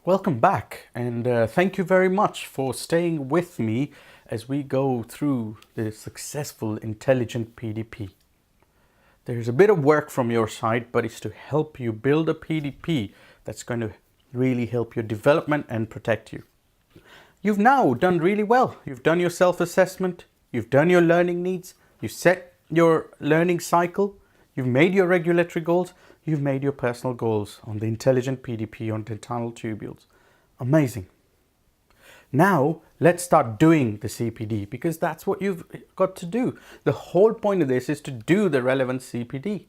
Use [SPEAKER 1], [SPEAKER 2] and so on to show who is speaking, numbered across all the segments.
[SPEAKER 1] Welcome back, and thank you very much for staying with me as we go through the successful intelligent PDP. There's a bit of work from your side, but it's to help you build a PDP that's going to really help your development and protect you. You've now done really well. You've done your self-assessment, you've done your learning needs, you've set your learning cycle, you've made your regulatory goals, you've made your personal goals on the intelligent PDP on DentinalTubules. Amazing. Now let's start doing the CPD, because that's what you've got to do. The whole point of this is to do the relevant CPD.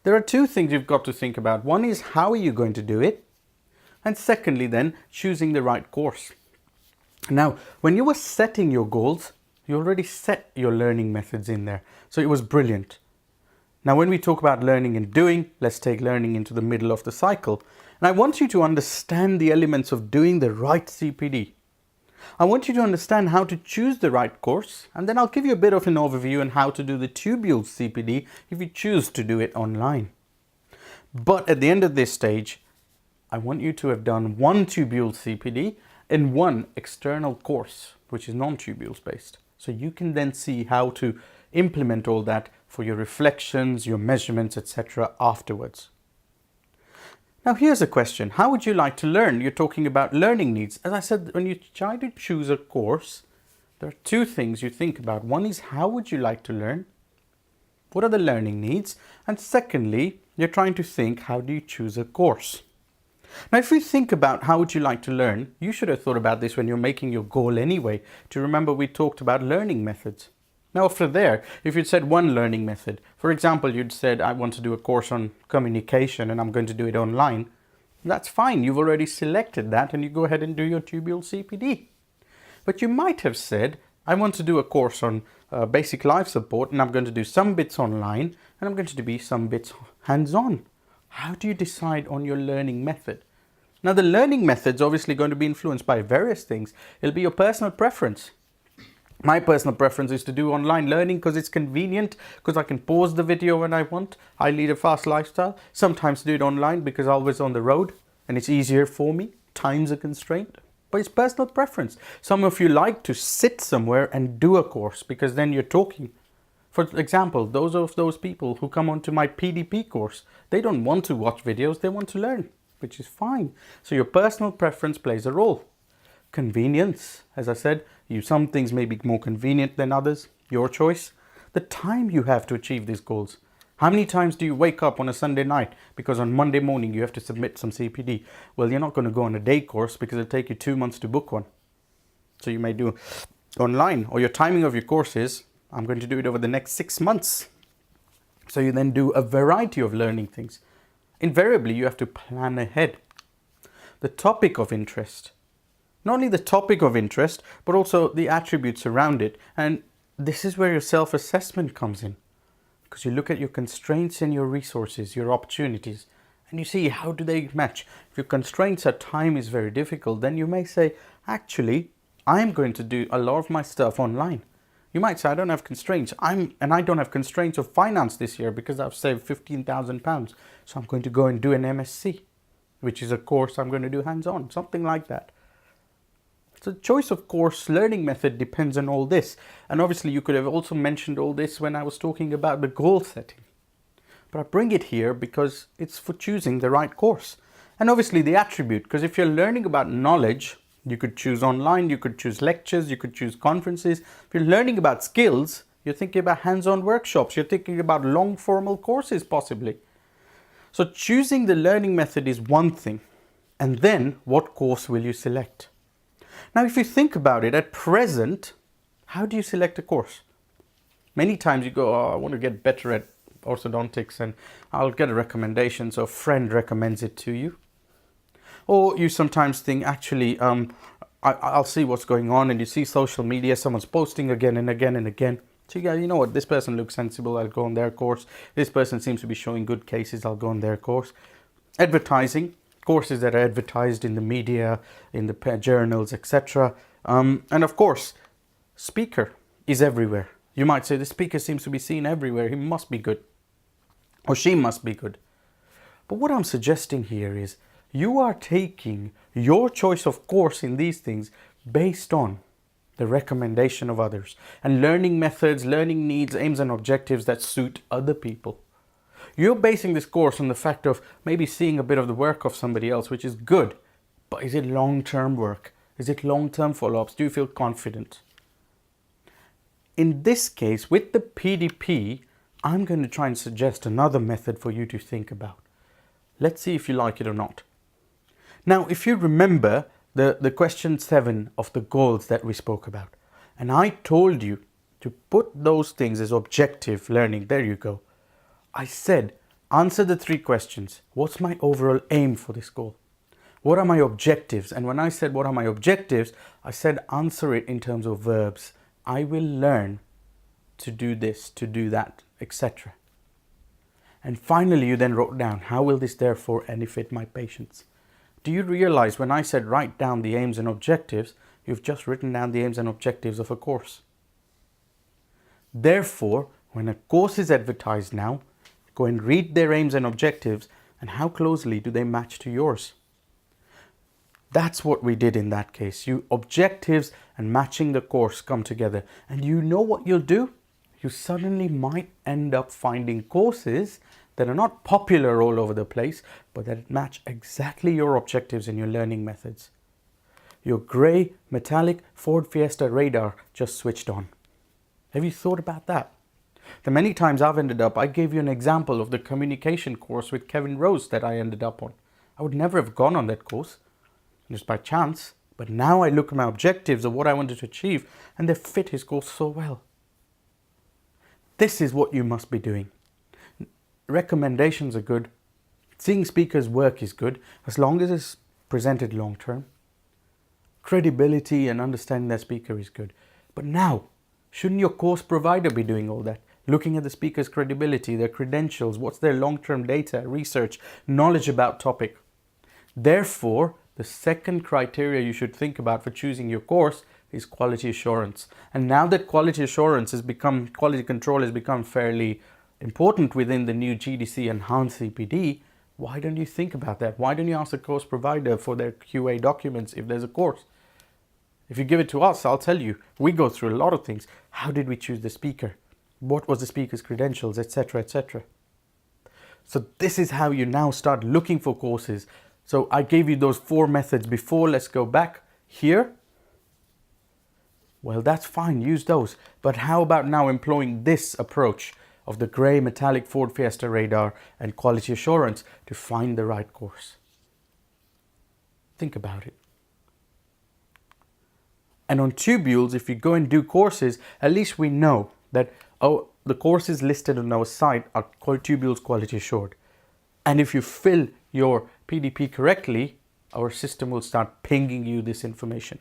[SPEAKER 1] There are two things you've got to think about. One is how are you going to do it? And secondly then, choosing the right course. Now, when you were setting your goals, you already set your learning methods in there. So it was brilliant. Now, when we talk about learning and doing, let's take learning into the middle of the cycle. And I want you to understand the elements of doing the right CPD. I want you to understand how to choose the right course, and then I'll give you a bit of an overview on how to do the Tubules CPD if you choose to do it online. But at the end of this stage, I want you to have done one Tubules CPD and one external course, which is non-Tubules based. So you can then see how to implement all that for your reflections, your measurements, etc. afterwards. Now here's a question. How would you like to learn? You're talking about learning needs. As I said, when you try to choose a course, there are two things you think about. One is how would you like to learn? What are the learning needs? And secondly, you're trying to think, how do you choose a course? Now, if you think about how would you like to learn, you should have thought about this when you're making your goal anyway. To remember, we talked about learning methods. Now, after there, if you'd said one learning method, for example, you'd said, I want to do a course on communication and I'm going to do it online. That's fine. You've already selected that and you go ahead and do your Tubules CPD. But you might have said, I want to do a course on basic life support and I'm going to do some bits online and I'm going to do some bits hands-on. How do you decide on your learning method? Now, the learning method's obviously going to be influenced by various things. It'll be your personal preference. My personal preference is to do online learning because it's convenient, because I can pause the video when I want. I lead a fast lifestyle. Sometimes do it online because I'm always on the road and it's easier for me. Time's a constraint, but it's personal preference. Some of you like to sit somewhere and do a course because then you're talking. For example, those people who come onto my PDP course, they don't want to watch videos, they want to learn, which is fine. So your personal preference plays a role. Convenience, as I said, some things may be more convenient than others, your choice. The time you have to achieve these goals. How many times do you wake up on a Sunday night because on Monday morning you have to submit some CPD? Well, you're not going to go on a day course because it'll take you 2 months to book one. So you may do online, or your timing of your course is, I'm going to do it over the next 6 months. So you then do a variety of learning things. Invariably, you have to plan ahead. The topic of interest. Not only the topic of interest, but also the attributes around it. And this is where your self-assessment comes in. Because you look at your constraints and your resources, your opportunities, and you see how do they match. If your constraints are time is very difficult, then you may say, actually, I'm going to do a lot of my stuff online. You might say, I don't have constraints. I don't have constraints of finance this year because I've saved £15,000. So I'm going to go and do an MSc, which is a course I'm going to do hands-on, something like that. So the choice of course, learning method depends on all this. And obviously you could have also mentioned all this when I was talking about the goal setting. But I bring it here because it's for choosing the right course. And obviously the attribute, because if you're learning about knowledge, you could choose online, you could choose lectures, you could choose conferences. If you're learning about skills, you're thinking about hands-on workshops, you're thinking about long formal courses possibly. So choosing the learning method is one thing. And then what course will you select? Now, if you think about it, at present, how do you select a course? Many times you go, oh, I want to get better at orthodontics and I'll get a recommendation, so a friend recommends it to you. Or you sometimes think, actually, I'll see what's going on, and you see social media, someone's posting again and again and again. So you go, you know what, this person looks sensible, I'll go on their course. This person seems to be showing good cases, I'll go on their course. Advertising. Courses that are advertised in the media, in the journals, etc. And of course, speaker is everywhere. You might say the speaker seems to be seen everywhere. He must be good, or she must be good. But what I'm suggesting here is You are taking your choice of course in these things based on the recommendation of others and learning methods, learning needs, aims and objectives that suit other people. You're basing this course on the fact of maybe seeing a bit of the work of somebody else, which is good, but is it long-term work? Is it long-term follow-ups? Do you feel confident? In this case, with the PDP, I'm going to try and suggest another method for you to think about. Let's see if you like it or not. Now, if you remember the question 7 of the goals that we spoke about, and I told you to put those things as objective learning, there you go. I said, answer the 3 questions. What's my overall aim for this goal? What are my objectives? And when I said, what are my objectives? I said, answer it in terms of verbs. I will learn to do this, to do that, etc. And finally, you then wrote down, how will this therefore benefit my patients? Do you realize when I said write down the aims and objectives, you've just written down the aims and objectives of a course. Therefore, when a course is advertised now, go and read their aims and objectives and how closely do they match to yours. That's what we did in that case. Objectives and matching the course come together. And you know what you'll do? You suddenly might end up finding courses that are not popular all over the place, but that match exactly your objectives and your learning methods. Your grey metallic Ford Fiesta radar just switched on. Have you thought about that? The many times I gave you an example of the communication course with Kevin Rose that I ended up on. I would never have gone on that course, just by chance, but now I look at my objectives of what I wanted to achieve and they fit his course so well. This is what you must be doing. Recommendations are good. Seeing speakers work is good, as long as it's presented long term. Credibility and understanding that speaker is good. But now, shouldn't your course provider be doing all that? Looking at the speaker's credibility, their credentials, what's their long-term data, research, knowledge about topic. Therefore, the second criteria you should think about for choosing your course is quality assurance. And now that quality control has become fairly important within the new GDC enhanced CPD, why don't you think about that? Why don't you ask the course provider for their QA documents if there's a course? If you give it to us, I'll tell you, we go through a lot of things. How did we choose the speaker? What was the speaker's credentials, etc., etc. So this is how you now start looking for courses. So I gave you those 4 methods before. Let's go back here. Well, that's fine, use those. But how about now employing this approach of the grey metallic Ford Fiesta radar and quality assurance to find the right course? Think about it. And on Tubules, if you go and do courses, at least we know that, oh, the courses listed on our site are Tubules quality assured. And if you fill your PDP correctly, our system will start pinging you this information.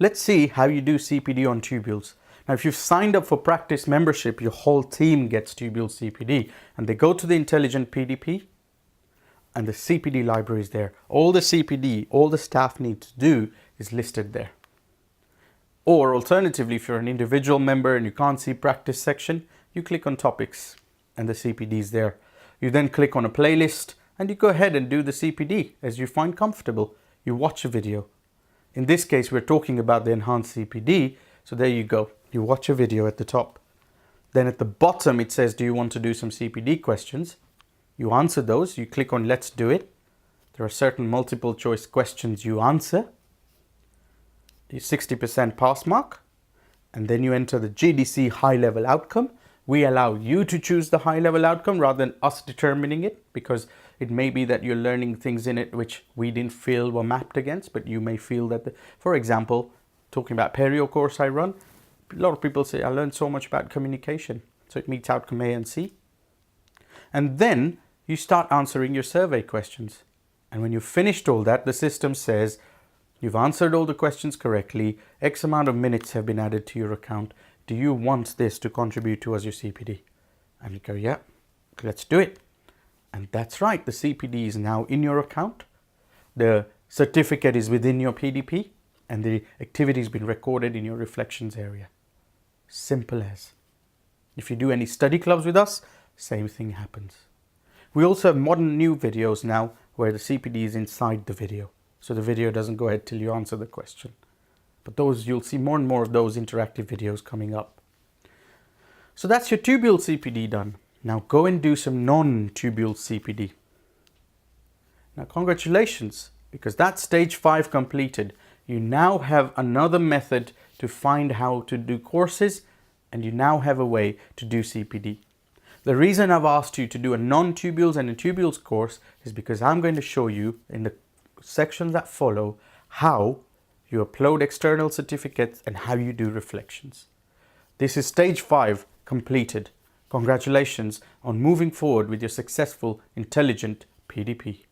[SPEAKER 1] Let's see how you do CPD on Tubules. Now, if you've signed up for practice membership, your whole team gets Tubules CPD, and they go to the Intelligent PDP, and the CPD library is there. All the CPD, all the staff need to do is listed there. Or alternatively, if you're an individual member and you can't see practice section, you click on topics and the CPD is there. You then click on a playlist and you go ahead and do the CPD as you find comfortable. You watch a video. In this case, we're talking about the enhanced CPD. So there you go. You watch a video at the top. Then at the bottom, it says, do you want to do some CPD questions? You answer those. You click on let's do it. There are certain multiple choice questions you answer. The 60% pass mark. And then you enter the GDC high level outcome. We allow you to choose the high level outcome rather than us determining it, because it may be that you're learning things in it which we didn't feel were mapped against, but you may feel that, for example, talking about perio course I run, a lot of people say, I learned so much about communication. So it meets outcome A and C. And then you start answering your survey questions. And when you've finished all that, the system says, you've answered all the questions correctly. X amount of minutes have been added to your account. Do you want this to contribute towards your CPD? And you go, yeah, let's do it. And that's right, the CPD is now in your account. The certificate is within your PDP and the activity has been recorded in your reflections area. Simple as. If you do any study clubs with us, same thing happens. We also have modern new videos now where the CPD is inside the video. So the video doesn't go ahead till you answer the question. But those, you'll see more and more of those interactive videos coming up. So that's your tubule CPD done. Now go and do some non-tubule CPD. Now congratulations, because that's stage 5 completed. You now have another method to find how to do courses, and you now have a way to do CPD. The reason I've asked you to do a non-tubules and a tubules course is because I'm going to show you in the sections that follow how you upload external certificates and how you do reflections. This is stage 5 completed. Congratulations on moving forward with your successful, intelligent PDP.